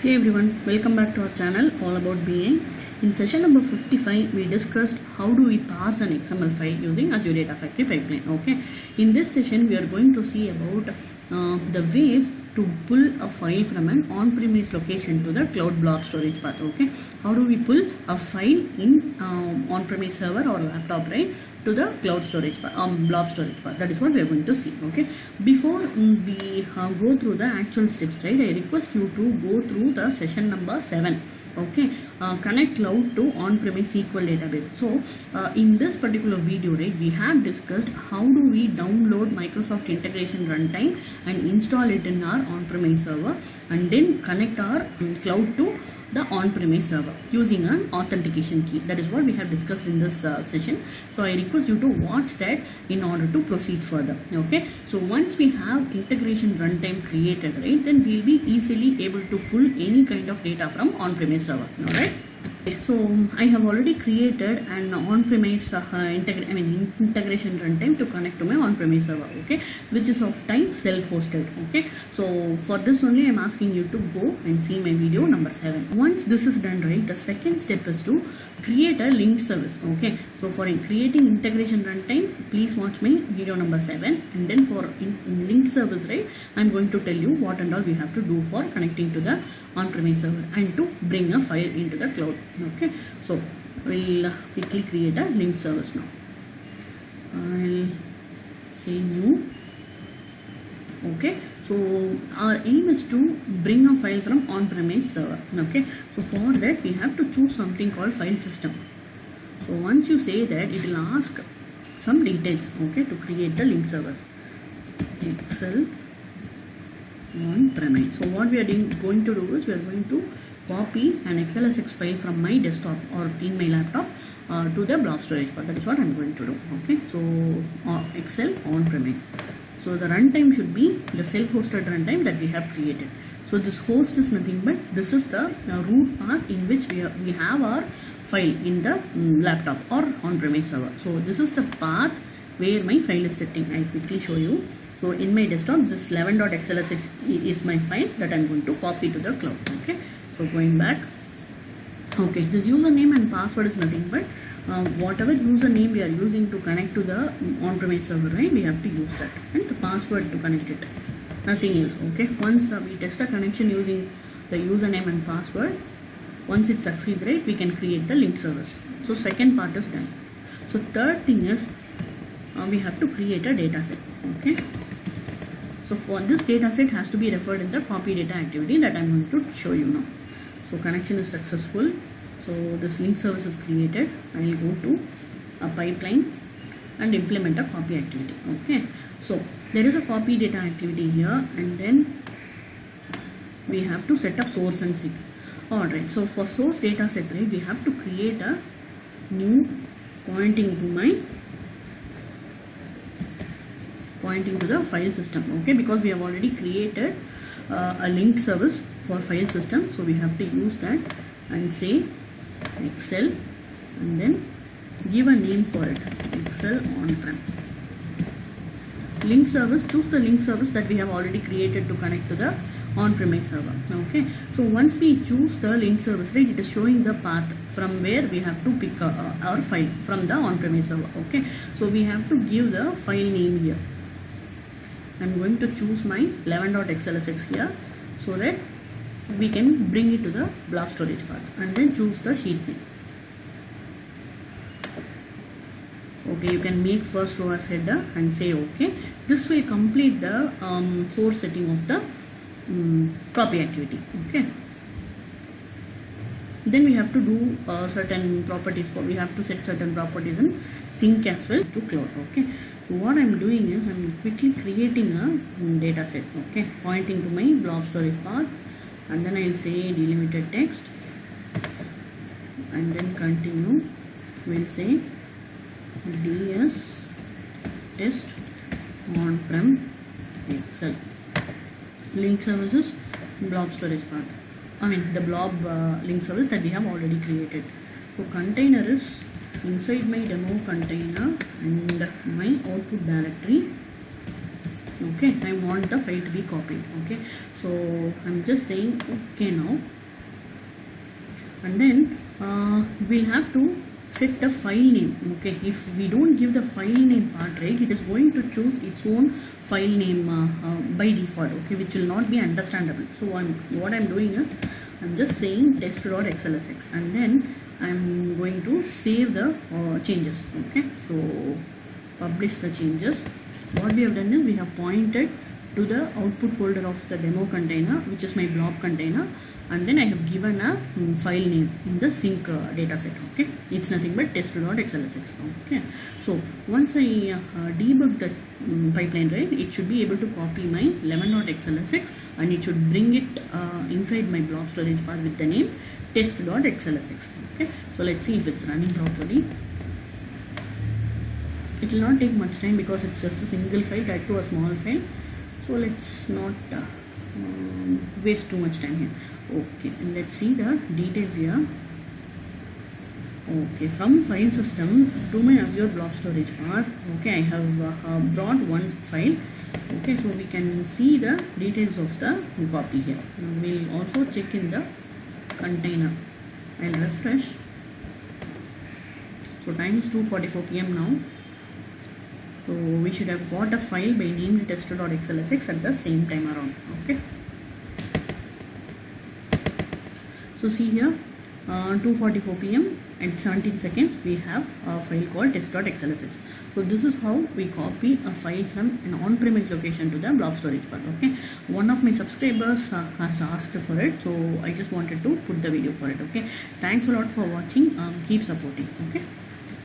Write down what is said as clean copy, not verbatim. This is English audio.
Hey everyone, welcome back to our channel all about BA. In session number 55, we discussed how do we parse an XML file using Azure Data Factory pipeline. Okay, in this session we are going to see about the ways to pull a file from an on-premise location to the Cloud Blob storage path. Okay, how do we pull a file in on-premise server or laptop, right, to the cloud storage path, blob storage path. That is what we are going to see. Okay, before we go through the actual steps, right, I request you to go through the session number 7. Okay, connect cloud to on-premise SQL database. So in this particular video, right, we have discussed how do we download Microsoft integration runtime and install it in our on-premise server, and then connect our cloud to the on-premise server using an authentication key. That is what we have discussed in this session. So I request you to watch that in order to proceed further. Okay, so once we have integration runtime created, right, then we will be easily able to pull any kind of data from on-premise server. All right. So I have already created an on-premise integration runtime to connect to my on-premise server, okay, which is of type self-hosted. Okay, so for this only I am asking you to go and see my video number 7. Once this is done, right, the second step is to create a linked service. Okay, so for creating integration runtime, please watch my video number 7, and then for in linked service, right, I am going to tell you what and all we have to do for connecting to the on-premise server and to bring a file into the cloud. Okay, so we'll quickly create a linked service now. I'll say new. Okay, so our aim is to bring a file from on-premise server. Okay, so for that we have to choose something called file system. So once you say that, it will ask some details, okay, to create the link server. Excel on-premise. So what we are going to do is we are going to copy an XLSX file from my desktop or in my laptop to the blob storage path. That is what I am going to do. Okay, so Excel on-premise. So the runtime should be the self-hosted runtime that we have created. So this host is nothing but this is the root path in which we have our file in the laptop or on-premise server. So this is the path where my file is sitting. I'll quickly show you. So in my desktop, this 11.xlsx is my file that I'm going to copy to the cloud. Okay, so going back. Okay, this username and password is nothing but whatever username we are using to connect to the on-premise server, right, we have to use that, and the password to connect it, nothing else. Okay, once we test the connection using the username and password, once it succeeds, right, we can create the link service. So second part is done. So third thing is we have to create a data set. Okay, so for this data set has to be referred in the copy data activity that I'm going to show you now. So connection is successful. So this link service is created. I will go to a pipeline and implement a copy activity. Okay, so there is a copy data activity here, and then we have to set up source and seek. Alright, so for source data set, right, we have to create a new pointing to the file system. Okay, because we have already created a linked service for file system, so we have to use that and say Excel and then give a name for it, Excel on-prem link service. Choose the link service that we have already created to connect to the on-premise server. Okay, so once we choose the link service, right, it is showing the path from where we have to pick our file from the on-premise server. Okay, so we have to give the file name here. I'm going to choose my 11.xlsx here so that we can bring it to the blob storage path, and then choose the sheet name. Okay, you can make first row as header and say okay. This will complete the source setting of the copy activity. Okay, then we have to do certain properties we have to set certain properties in sync as well to cloud. Okay, so what I'm doing is I'm quickly creating a data set, okay, pointing to my blob storage path, and then I'll say delimited text, and then continue. We'll say ds test on-prem Excel link services blob storage path. The blob link service that we have already created. So container is inside my demo container, and my output directory Okay, I want the file to be copied. Okay, so I'm just saying okay now, and then we'll have to set the file name. Okay, if we don't give the file name part, right, it is going to choose its own file name by default, okay, which will not be understandable. So what I'm doing is I'm just saying test.xlsx, and then I'm going to save the changes. Okay, so publish the changes. What we have done is we have pointed to the output folder of the demo container, which is my blob container, and then I have given a file name in the sync dataset. Okay, it's nothing but test.xlsx. Okay, so once I debug the pipeline, right, it should be able to copy my 11.xlsx, and it should bring it inside my blob storage path with the name test.xlsx. Okay, so let's see if it's running properly. It will not take much time because it's just a single file, that to a small file. So let's not waste too much time here. Okay, and let's see the details here. Okay, from file system to my Azure blob storage path. Okay, I have brought one file. Okay, so we can see the details of the copy here. We'll also check in the container. I'll refresh. So time is 2:44 p.m. now. So we should have got a file by name test.xlsx at the same time around. Okay. So see here, 2:44 p.m. and 17 seconds we have a file called test.xlsx. So this is how we copy a file from an on-premise location to the blob storage path. Okay. One of my subscribers has asked for it, so I just wanted to put the video for it. Okay. Thanks a lot for watching. Keep supporting. Okay.